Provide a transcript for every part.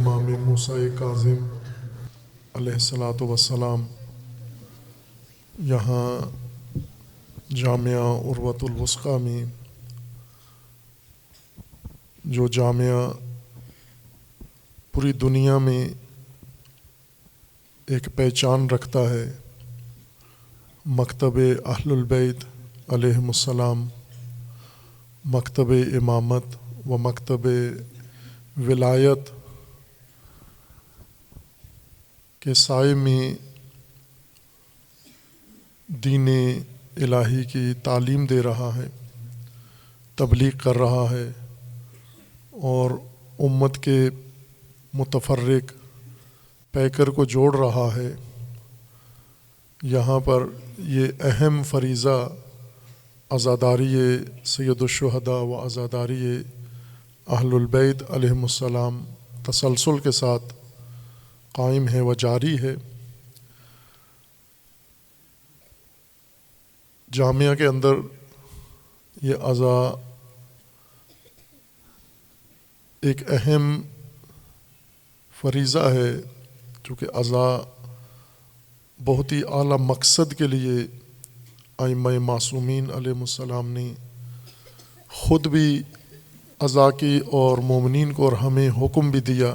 امام موسیٰ کاظم علیہ الصلاۃ والسلام یہاں جامعہ عروۃ الوثقی میں، جو جامعہ پوری دنیا میں ایک پہچان رکھتا ہے، مکتب اہل البیت علیہم السلام، مکتب امامت و مکتب ولایت کے سائے میں دین الہی کی تعلیم دے رہا ہے، تبلیغ کر رہا ہے اور امت کے متفرق پیکر کو جوڑ رہا ہے۔ یہاں پر یہ اہم فریضہ عزاداری سید الشہداء و عزاداری اہل البیت علیہم السلام تسلسل کے ساتھ قائم ہے و جاری ہے۔ جامعہ کے اندر یہ عزا ایک اہم فریضہ ہے، چونکہ عزا بہت ہی اعلیٰ مقصد کے لیے ائمہ معصومین علیہم السلام نے خود بھی عزا کی اور مومنین کو اور ہمیں حکم بھی دیا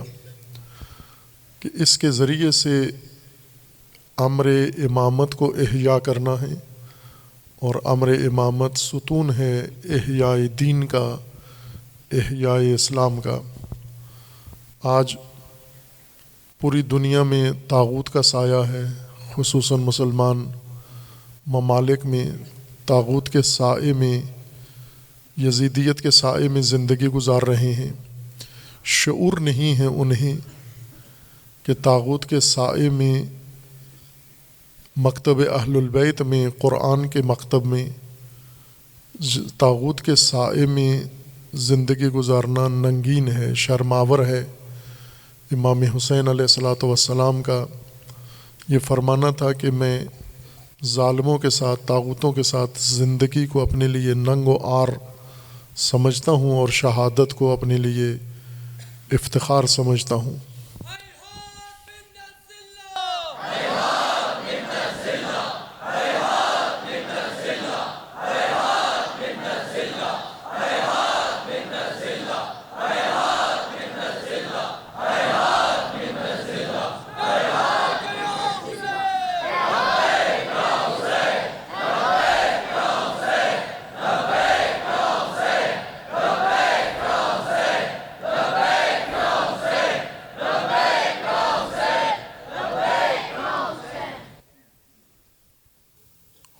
کہ اس کے ذریعے سے امر امامت کو احیاء کرنا ہے، اور امر امامت ستون ہے احیاء دین کا، احیاء اسلام کا۔ آج پوری دنیا میں طاغوت کا سایہ ہے، خصوصاً مسلمان ممالک میں طاغوت کے سائے میں، یزیدیت کے سائے میں زندگی گزار رہے ہیں۔ شعور نہیں ہے انہیں کہ طاغوت کے سائے میں، مکتب اہل البیت میں، قرآن کے مکتب میں، طاغوت کے سائے میں زندگی گزارنا ننگین ہے، شرماور ہے۔ امام حسین علیہ الصلاۃ والسلام کا یہ فرمانا تھا کہ میں ظالموں کے ساتھ، طاغوتوں کے ساتھ زندگی کو اپنے لیے ننگ و عار سمجھتا ہوں اور شہادت کو اپنے لیے افتخار سمجھتا ہوں۔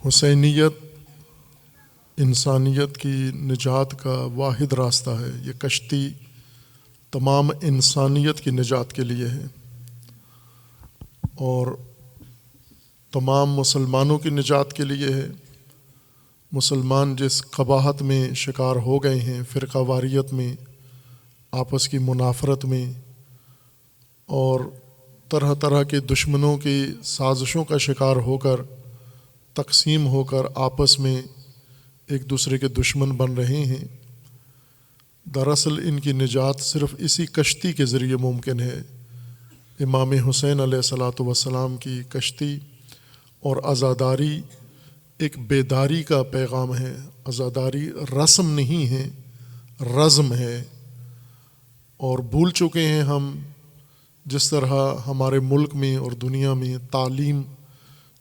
حسینیت انسانیت کی نجات کا واحد راستہ ہے۔ یہ کشتی تمام انسانیت کی نجات کے لیے ہے، اور تمام مسلمانوں کی نجات کے لیے ہے۔ مسلمان جس قباحت میں شکار ہو گئے ہیں، فرقہ واریت میں، آپس کی منافرت میں، اور طرح طرح کے دشمنوں کی سازشوں کا شکار ہو کر، تقسیم ہو کر آپس میں ایک دوسرے کے دشمن بن رہے ہیں، دراصل ان کی نجات صرف اسی کشتی کے ذریعے ممکن ہے۔ امام حسین علیہ الصلاۃ والسلام کی کشتی اور عزاداری ایک بیداری کا پیغام ہے۔ عزاداری رسم نہیں ہے، رزم ہے، اور بھول چکے ہیں ہم جس طرح ہمارے ملک میں اور دنیا میں تعلیم،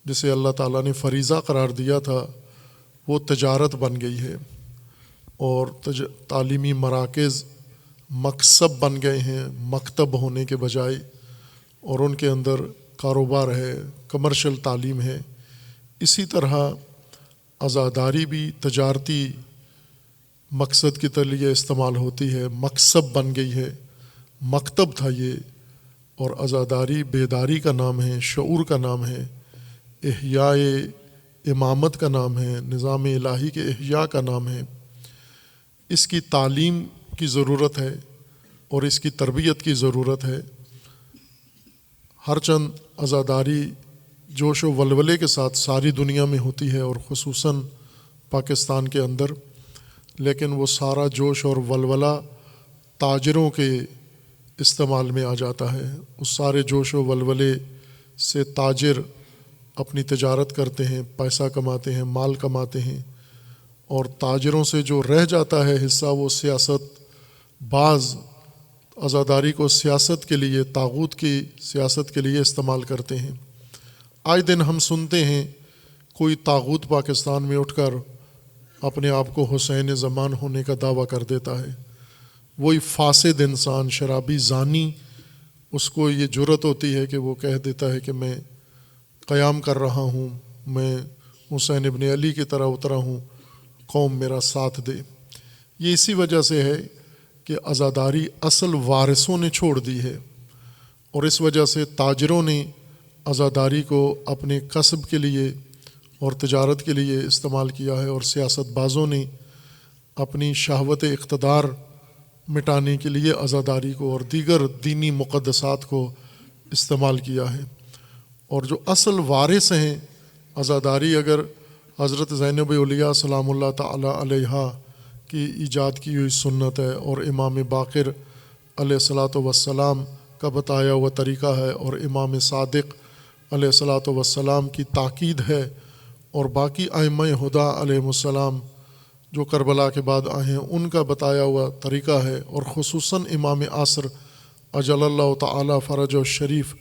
جسے اللہ تعالیٰ نے فریضہ قرار دیا تھا، وہ تجارت بن گئی ہے، اور تعلیمی مراکز مکسب بن گئے ہیں مکتب ہونے کے بجائے، اور ان کے اندر کاروبار ہے، کمرشل تعلیم ہے۔ اسی طرح عزاداری بھی تجارتی مقصد کے لیے استعمال ہوتی ہے، مکسب بن گئی ہے، مکتب تھا یہ، اور عزاداری بیداری کا نام ہے، شعور کا نام ہے، احیاء امامت کا نام ہے، نظام الہی کے احیاء کا نام ہے۔ اس کی تعلیم کی ضرورت ہے اور اس کی تربیت کی ضرورت ہے۔ ہر چند عزاداری جوش و ولولے کے ساتھ ساری دنیا میں ہوتی ہے، اور خصوصاً پاکستان کے اندر، لیکن وہ سارا جوش اور ولولہ تاجروں کے استعمال میں آ جاتا ہے۔ اس سارے جوش و ولولے سے تاجر اپنی تجارت کرتے ہیں، پیسہ کماتے ہیں، مال کماتے ہیں، اور تاجروں سے جو رہ جاتا ہے حصہ وہ سیاست بعض عزاداری کو سیاست کے لیے، طاغوت کی سیاست کے لیے استعمال کرتے ہیں۔ آئے دن ہم سنتے ہیں کوئی طاغوت پاکستان میں اٹھ کر اپنے آپ کو حسین زمان ہونے کا دعویٰ کر دیتا ہے۔ وہی فاسد انسان، شرابی، زانی، اس کو یہ جرأت ہوتی ہے کہ وہ کہہ دیتا ہے کہ میں قیام کر رہا ہوں، میں حسین ابن علی کی طرح اترا ہوں، قوم میرا ساتھ دے۔ یہ اسی وجہ سے ہے کہ عزاداری اصل وارثوں نے چھوڑ دی ہے، اور اس وجہ سے تاجروں نے عزاداری کو اپنے کسب کے لیے اور تجارت کے لیے استعمال کیا ہے، اور سیاست بازوں نے اپنی شہوت اقتدار مٹانے کے لیے عزاداری کو اور دیگر دینی مقدسات کو استعمال کیا ہے۔ اور جو اصل وارث ہیں عزاداری، اگر حضرت زینب اولیاء سلام اللہ تعالی علیہا کی ایجاد کی ہوئی سنت ہے، اور امام باقر علیہ الصلاۃ والسلام کا بتایا ہوا طریقہ ہے، اور امام صادق علیہ الصلاۃ والسلام کی تاکید ہے، اور باقی ائمہ ہدیٰ علیہم السلام جو کربلا کے بعد آئے ہیں ان کا بتایا ہوا طریقہ ہے، اور خصوصاً امام عصر اجل اللہ تعالی فرج الشریف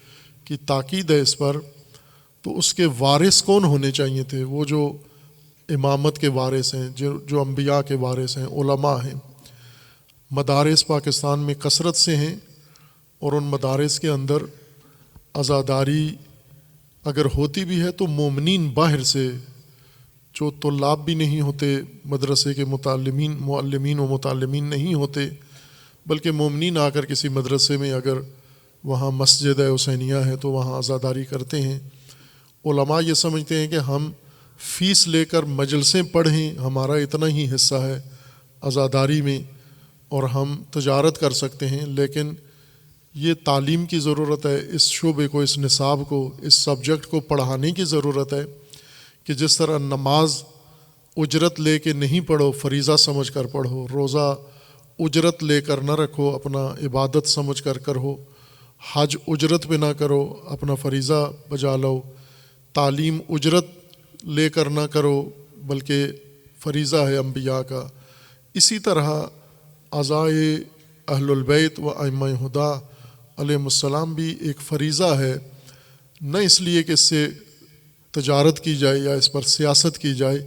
کی تاکید ہے اس پر، تو اس کے وارث کون ہونے چاہیے تھے؟ وہ جو امامت کے وارث ہیں، جو انبیاء کے وارث ہیں، علماء ہیں۔ مدارس پاکستان میں کثرت سے ہیں، اور ان مدارس کے اندر عزاداری اگر ہوتی بھی ہے تو مومنین باہر سے، جو طلاب بھی نہیں ہوتے، مدرسے کے معلمین و متعلمین نہیں ہوتے، بلکہ مومنین آ کر کسی مدرسے میں اگر وہاں مسجد حسینیہ ہے تو وہاں عزاداری کرتے ہیں۔ علماء یہ سمجھتے ہیں کہ ہم فیس لے کر مجلسیں پڑھیں، ہمارا اتنا ہی حصہ ہے عزاداری میں، اور ہم تجارت کر سکتے ہیں، لیکن یہ تعلیم کی ضرورت ہے، اس شعبے کو، اس نصاب کو، اس سبجیکٹ کو پڑھانے کی ضرورت ہے کہ جس طرح نماز اجرت لے کے نہیں پڑھو، فریضہ سمجھ کر پڑھو، روزہ اجرت لے کر نہ رکھو، اپنا عبادت سمجھ کر کرو، حج اجرت پہ نہ کرو، اپنا فریضہ بجا لو، تعلیم اجرت لے کر نہ کرو بلکہ فریضہ ہے انبیاء کا، اسی طرح عزائے اہل البیت و ائمہ ہدیٰ علیہم السلام بھی ایک فریضہ ہے، نہ اس لیے کہ اس سے تجارت کی جائے یا اس پر سیاست کی جائے،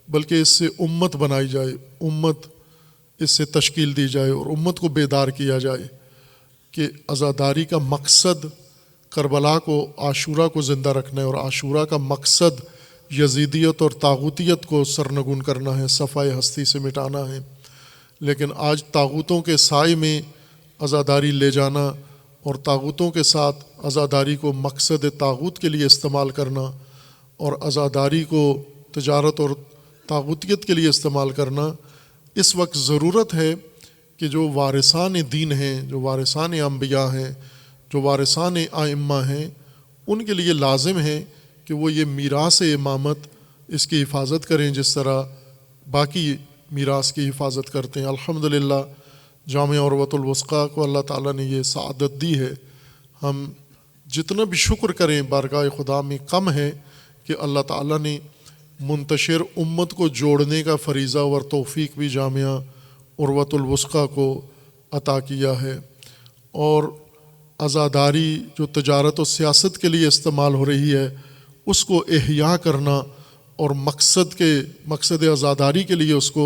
بلکہ اس سے امت بنائی جائے، امت اس سے تشکیل دی جائے، اور امت کو بیدار کیا جائے کہ عزاداری کا مقصد کربلا کو، عاشورہ کو زندہ رکھنا ہے، اور عاشورہ کا مقصد یزیدیت اور طاغوتیت کو سرنگون کرنا ہے، صفائے ہستی سے مٹانا ہے۔ لیکن آج طاغوتوں کے سائے میں عزاداری لے جانا، اور طاغوتوں کے ساتھ عزاداری کو مقصد طاغوت کے لیے استعمال کرنا، اور عزاداری کو تجارت اور طاغوتیت کے لیے استعمال کرنا، اس وقت ضرورت ہے کہ جو وارثان دین ہیں، جو وارثان انبیاء ہیں، جو وارثان ائمہ ہیں، ان کے لیے لازم ہے کہ وہ یہ میراث امامت، اس کی حفاظت کریں جس طرح باقی میراث کی حفاظت کرتے ہیں۔ الحمدللہ جامع عروۃ الوثقیٰ کو اللہ تعالیٰ نے یہ سعادت دی ہے، ہم جتنا بھی شکر کریں بارگاہ خدا میں کم ہے کہ اللہ تعالیٰ نے منتشر امت کو جوڑنے کا فریضہ اور توفیق بھی جامعہ عروۃ الوثقیٰ کو عطا کیا ہے، اور عزاداری جو تجارت و سیاست کے لیے استعمال ہو رہی ہے اس کو احیاء کرنا، اور مقصد عزاداری کے لیے اس کو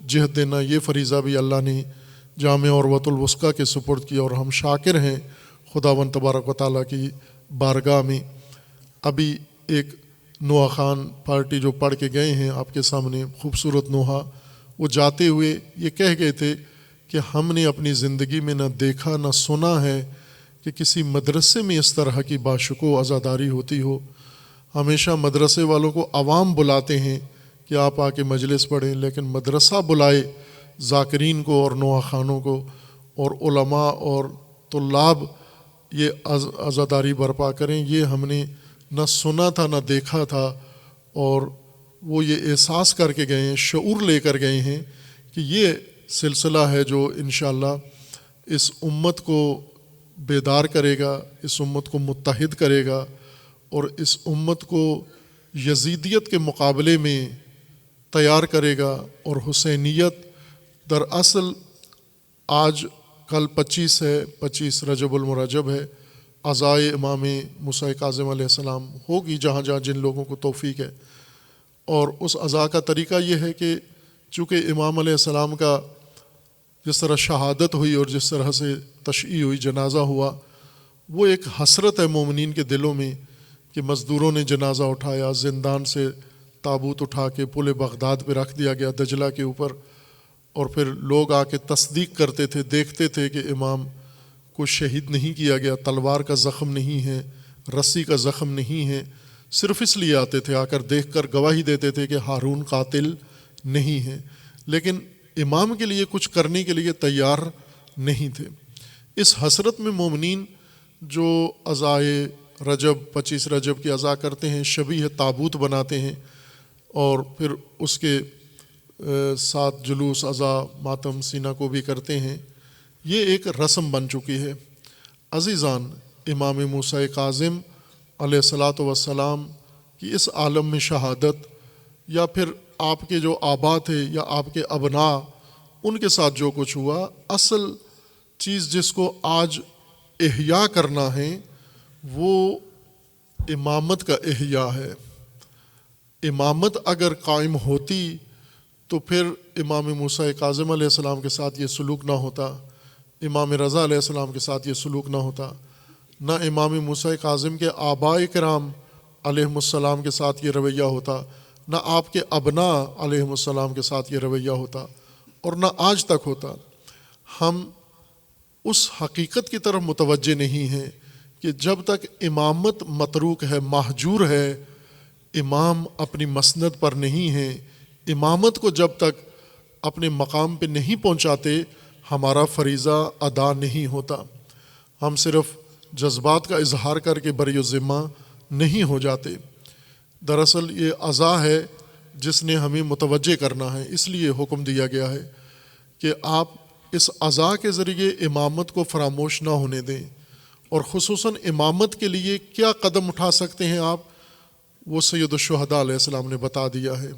جہد دینا، یہ فریضہ بھی اللہ نے جامع عروۃ الوثقیٰ کے سپرد کیا، اور ہم شاکر ہیں خداوند تبارک و تعالیٰ کی بارگاہ میں۔ ابھی ایک نوحہ خان پارٹی جو پڑھ کے گئے ہیں آپ کے سامنے، خوبصورت نوحہ، وہ جاتے ہوئے یہ کہہ گئے تھے کہ ہم نے اپنی زندگی میں نہ دیکھا نہ سنا ہے کہ کسی مدرسے میں اس طرح کی باشکوہ عزاداری ہوتی ہو۔ ہمیشہ مدرسے والوں کو عوام بلاتے ہیں کہ آپ آ کے مجلس پڑھیں، لیکن مدرسہ بلائے ذاکرین کو اور نوحہ خانوں کو، اور علماء اور طلاب یہ عزاداری برپا کریں، یہ ہم نے نہ سنا تھا نہ دیکھا تھا، اور وہ یہ احساس کر کے گئے ہیں، شعور لے کر گئے ہیں کہ یہ سلسلہ ہے جو انشاءاللہ اس امت کو بیدار کرے گا، اس امت کو متحد کرے گا اور اس امت کو یزیدیت کے مقابلے میں تیار کرے گا۔ اور حسینیت دراصل آج کل 25 ہے، 25 رجب المرجب ہے، عزائے امام موسیٰ کاظم علیہ السلام ہوگی جہاں جہاں جن لوگوں کو توفیق ہے۔ اور اس عزا کا طریقہ یہ ہے کہ چونکہ امام علیہ السلام کا جس طرح شہادت ہوئی اور جس طرح سے تشییع ہوئی، جنازہ ہوا، وہ ایک حسرت ہے مومنین کے دلوں میں کہ مزدوروں نے جنازہ اٹھایا، زندان سے تابوت اٹھا کے پل بغداد پہ رکھ دیا گیا دجلہ کے اوپر، اور پھر لوگ آ کے تصدیق کرتے تھے، دیکھتے تھے کہ امام کو شہید نہیں کیا گیا، تلوار کا زخم نہیں ہے، رسی کا زخم نہیں ہے، صرف اس لیے آتے تھے، آ کر دیکھ کر گواہی دیتے تھے کہ ہارون قاتل نہیں ہے، لیکن امام کے لیے کچھ کرنے کے لیے تیار نہیں تھے۔ اس حسرت میں مومنین جو عزائے رجب 25 رجب کی عزا کرتے ہیں، شبیہ تابوت بناتے ہیں اور پھر اس کے ساتھ جلوس عزا ماتم سینہ کو بھی کرتے ہیں، یہ ایک رسم بن چکی ہے۔ عزیزان، امام موسیٰ کاظم علیہ الصلاۃ والسلام کی اس عالم میں شہادت، یا پھر آپ کے جو آبا تھے یا آپ کے ابناء، ان کے ساتھ جو کچھ ہوا، اصل چیز جس کو آج احیاء کرنا ہے وہ امامت کا احیاء ہے۔ امامت اگر قائم ہوتی تو پھر امام موسیٰ کاظم علیہ السلام کے ساتھ یہ سلوک نہ ہوتا، امام رضا علیہ السلام کے ساتھ یہ سلوک نہ ہوتا، نہ امام موسیٰ کاظم کے آباء کرام علیہم السلام کے ساتھ یہ رویہ ہوتا، نہ آپ کے ابناء علیہم السلام کے ساتھ یہ رویہ ہوتا، اور نہ آج تک ہوتا۔ ہم اس حقیقت کی طرف متوجہ نہیں ہیں کہ جب تک امامت متروک ہے، مہجور ہے، امام اپنی مسند پر نہیں ہے، امامت کو جب تک اپنے مقام پہ نہیں پہنچاتے، ہمارا فریضہ ادا نہیں ہوتا۔ ہم صرف جذبات کا اظہار کر کے بری الذمہ نہیں ہو جاتے۔ دراصل یہ عزا ہے جس نے ہمیں متوجہ کرنا ہے، اس لیے حکم دیا گیا ہے کہ آپ اس عزا کے ذریعے امامت کو فراموش نہ ہونے دیں، اور خصوصاً امامت کے لیے کیا قدم اٹھا سکتے ہیں آپ، وہ سید الشہداء علیہ السلام نے بتا دیا ہے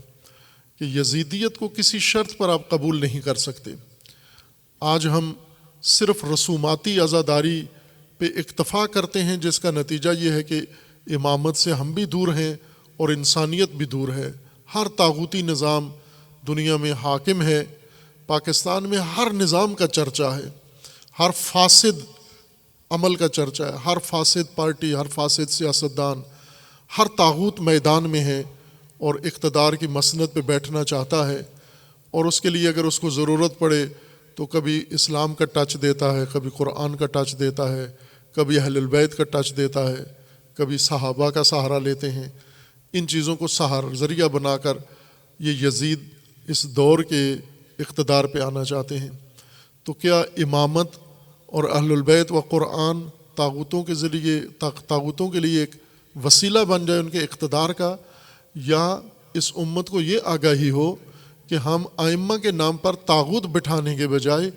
کہ یزیدیت کو کسی شرط پر آپ قبول نہیں کر سکتے۔ آج ہم صرف رسوماتی عزاداری پہ اکتفا کرتے ہیں، جس کا نتیجہ یہ ہے کہ امامت سے ہم بھی دور ہیں اور انسانیت بھی دور ہے۔ ہر طاغوتی نظام دنیا میں حاکم ہے، پاکستان میں ہر نظام کا چرچا ہے، ہر فاسد عمل کا چرچا ہے، ہر فاسد پارٹی، ہر فاسد سیاستدان، ہر طاغوت میدان میں ہے اور اقتدار کی مسند پہ بیٹھنا چاہتا ہے، اور اس کے لیے اگر اس کو ضرورت پڑے تو کبھی اسلام کا ٹچ دیتا ہے، کبھی قرآن کا ٹچ دیتا ہے، کبھی اہل البیت کا ٹچ دیتا ہے، کبھی صحابہ کا سہارا لیتے ہیں۔ ان چیزوں کو ذریعہ بنا کر یہ یزید اس دور کے اقتدار پہ آنا چاہتے ہیں۔ تو کیا امامت اور اہل البیت و قرآن طاغوتوں کے ذریعے طاغوتوں کے لیے ایک وسیلہ بن جائے ان کے اقتدار کا، یا اس امت کو یہ آگاہی ہو کہ ہم ائمہ کے نام پر طاغوت بٹھانے کے بجائے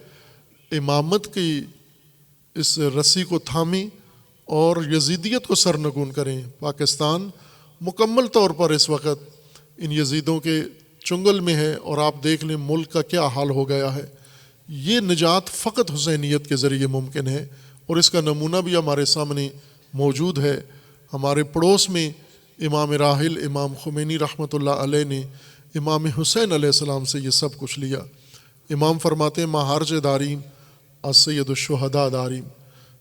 امامت کی اس رسی کو تھامیں اور یزیدیت کو سرنگون کریں۔ پاکستان مکمل طور پر اس وقت ان یزیدوں کے چنگل میں ہے، اور آپ دیکھ لیں ملک کا کیا حال ہو گیا ہے۔ یہ نجات فقط حسینیت کے ذریعے ممکن ہے، اور اس کا نمونہ بھی ہمارے سامنے موجود ہے۔ ہمارے پڑوس میں امام راحل امام خمینی رحمۃ اللہ علیہ نے امام حسین علیہ السلام سے یہ سب کچھ لیا۔ امام فرماتے ہیں مہارج داریم السید الشہداء داریم،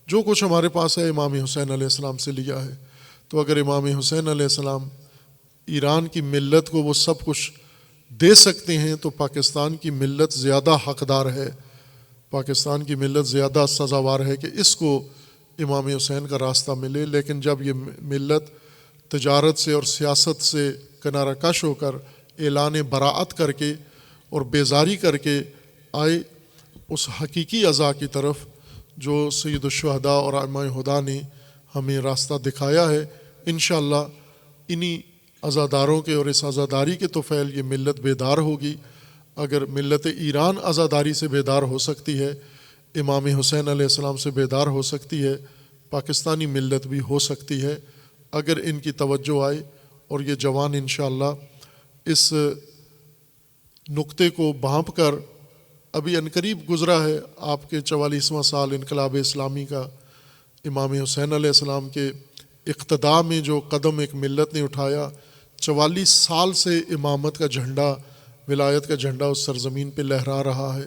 جو کچھ ہمارے پاس ہے امام حسین علیہ السلام سے لیا ہے۔ تو اگر امام حسین علیہ السلام ایران کی ملت کو وہ سب کچھ دے سکتے ہیں تو پاکستان کی ملت زیادہ حقدار ہے، پاکستان کی ملت زیادہ سزاوار ہے کہ اس کو امام حسین کا راستہ ملے۔ لیکن جب یہ ملت تجارت سے اور سیاست سے کنارہ کش ہو کر اعلان براعت کر کے اور بیزاری کر کے آئے اس حقیقی عزا کی طرف جو سید الشہداء اور ائمہ ہدیٰ نے ہمیں راستہ دکھایا ہے، انشاءاللہ انہی عزاداروں کے اور اس عزاداری کے طفیل یہ ملت بیدار ہوگی۔ اگر ملت ایران عزاداری سے بیدار ہو سکتی ہے، امام حسین علیہ السلام سے بیدار ہو سکتی ہے، پاکستانی ملت بھی ہو سکتی ہے اگر ان کی توجہ آئے، اور یہ جوان انشاءاللہ اس نقطے کو بھانپ کر، ابھی عنقریب گزرا ہے آپ کے 44واں سال انقلاب اسلامی کا، امام حسین علیہ السلام کے اقتداء میں جو قدم ایک ملت نے اٹھایا، 44 سال سے امامت کا جھنڈا، ولایت کا جھنڈا اس سرزمین پہ لہرا رہا ہے،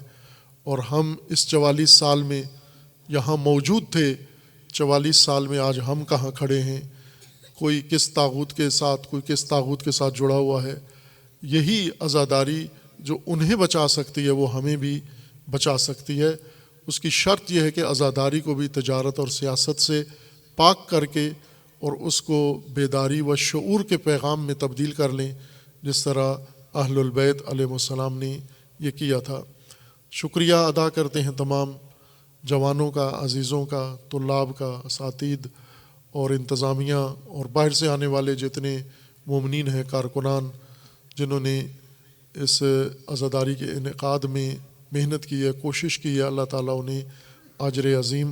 اور ہم اس 44 سال میں یہاں موجود تھے۔ 44 سال میں آج ہم کہاں کھڑے ہیں، کوئی کس طاغوت کے ساتھ، کوئی کس طاغوت کے ساتھ جڑا ہوا ہے۔ یہی عزاداری جو انہیں بچا سکتی ہے وہ ہمیں بھی بچا سکتی ہے۔ اس کی شرط یہ ہے کہ عزاداری کو بھی تجارت اور سیاست سے پاک کر کے اور اس کو بیداری و شعور کے پیغام میں تبدیل کر لیں، جس طرح اہل البیت علیہ السلام نے یہ کیا تھا۔ شکریہ ادا کرتے ہیں تمام جوانوں کا، عزیزوں کا، طلاب کا، اساتید اور انتظامیہ اور باہر سے آنے والے جتنے مومنین ہیں، کارکنان، جنہوں نے اس عزاداری کے انعقاد میں محنت کی ہے، کوشش کی ہے۔ اللہ تعالیٰ انہیں اجر عظیم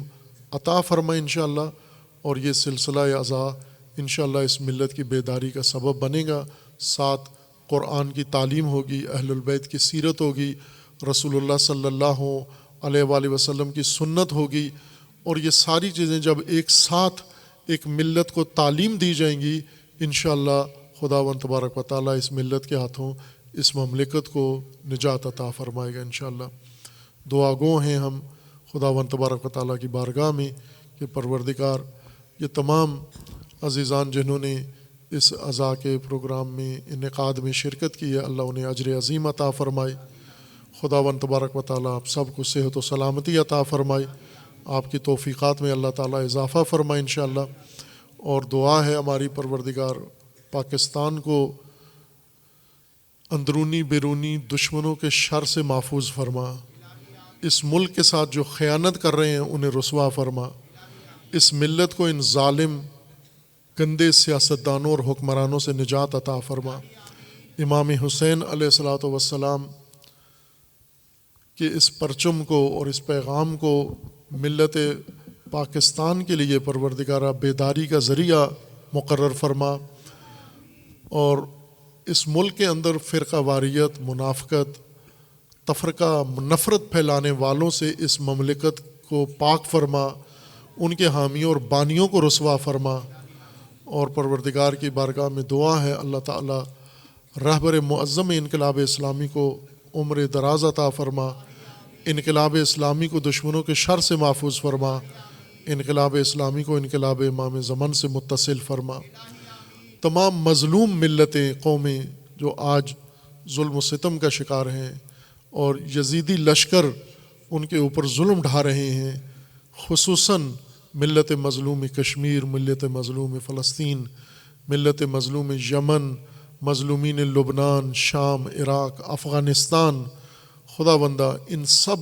عطا فرمائے انشاءاللہ، اور یہ سلسلہ عزا انشاءاللہ اس ملت کی بیداری کا سبب بنے گا۔ ساتھ قرآن کی تعلیم ہوگی، اہل البیت کی سیرت ہوگی، رسول اللہ صلی اللہ علیہ وآلہ وسلم کی سنت ہوگی، اور یہ ساری چیزیں جب ایک ساتھ ایک ملت کو تعلیم دی جائیں گی، انشاءاللہ خداوند تبارک و تعالیٰ اس ملت کے ہاتھوں اس مملکت کو نجات عطا فرمائے گا انشاءاللہ۔ دعا گو ہیں ہم خداوند تبارک و تعالیٰ کی بارگاہ میں کہ پروردگار یہ تمام عزیزان جنہوں نے اس عزا کے پروگرام میں انعقاد میں شرکت کی ہے، اللہ انہیں اجر عظیم عطا فرمائے۔ خداوند تبارک و تعالیٰ آپ سب کو صحت و سلامتی عطا فرمائے، آپ کی توفیقات میں اللہ تعالیٰ اضافہ فرمائے انشاءاللہ۔ اور دعا ہے ہماری پروردگار پاکستان کو اندرونی بیرونی دشمنوں کے شر سے محفوظ فرما، اس ملک کے ساتھ جو خیانت کر رہے ہیں انہیں رسوا فرما، اس ملت کو ان ظالم گندے سیاستدانوں اور حکمرانوں سے نجات عطا فرما۔ امام حسین علیہ الصلوۃ والسلام کہ اس پرچم کو اور اس پیغام کو ملت پاکستان کے لیے پروردگارہ بیداری کا ذریعہ مقرر فرما، اور اس ملک کے اندر فرقہ واریت، منافقت، تفرقہ، نفرت پھیلانے والوں سے اس مملکت کو پاک فرما، ان کے حامیوں اور بانیوں کو رسوا فرما۔ اور پروردگار کی بارگاہ میں دعا ہے اللہ تعالیٰ رہبر معظم انقلاب اسلامی کو عمر دراز عطا فرما، انقلاب اسلامی کو دشمنوں کے شر سے محفوظ فرما، انقلاب اسلامی کو انقلاب امام زمان سے متصل فرما۔ تمام مظلوم ملتیں، قومیں جو آج ظلم و ستم کا شکار ہیں اور یزیدی لشکر ان کے اوپر ظلم ڈھا رہے ہیں، خصوصاً ملت مظلوم کشمیر، ملت مظلوم فلسطین، ملت مظلوم یمن، مظلومین لبنان، شام، عراق، افغانستان، خداوندہ ان سب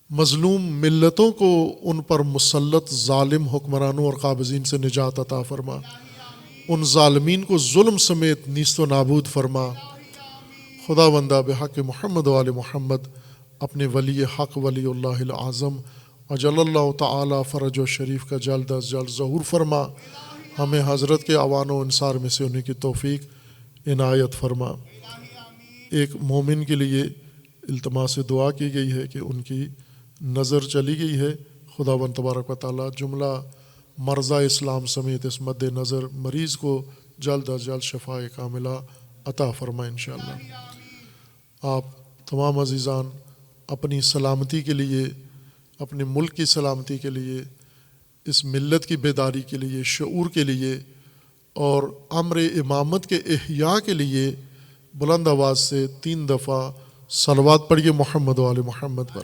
مظلوم ملتوں کو ان پر مسلط ظالم حکمرانوں اور قابضین سے نجات عطا فرما، ان ظالمین کو ظلم سمیت نیست و نابود فرما۔ خداوندہ بحق محمد و آل محمد اپنے ولی حق ولی اللہ العظم اجل اللہ تعالی فرج و شریف کا جلد از جلد ظہور فرما، ہمیں حضرت کے اعوان و انصار میں سے ہونے کی توفیق عنایت فرما۔ ایک مومن کے لیے التماس دعا کی گئی ہے کہ ان کی نظر چلی گئی ہے، خداوند تبارک و تعالیٰ جملہ مرضى اسلام سمیت اس مد نظر مریض کو جلد از جلد شفاء کاملہ عطا فرمائے انشاءاللہ۔ آپ تمام عزیزان اپنی سلامتی کے لیے، اپنے ملک کی سلامتی کے لیے، اس ملت کی بیداری کے لیے، شعور کے لیے اور امر امامت کے احیاء کے لیے بلند آواز سے 3 دفعہ صلوات پڑھیے محمد و آل محمد پر۔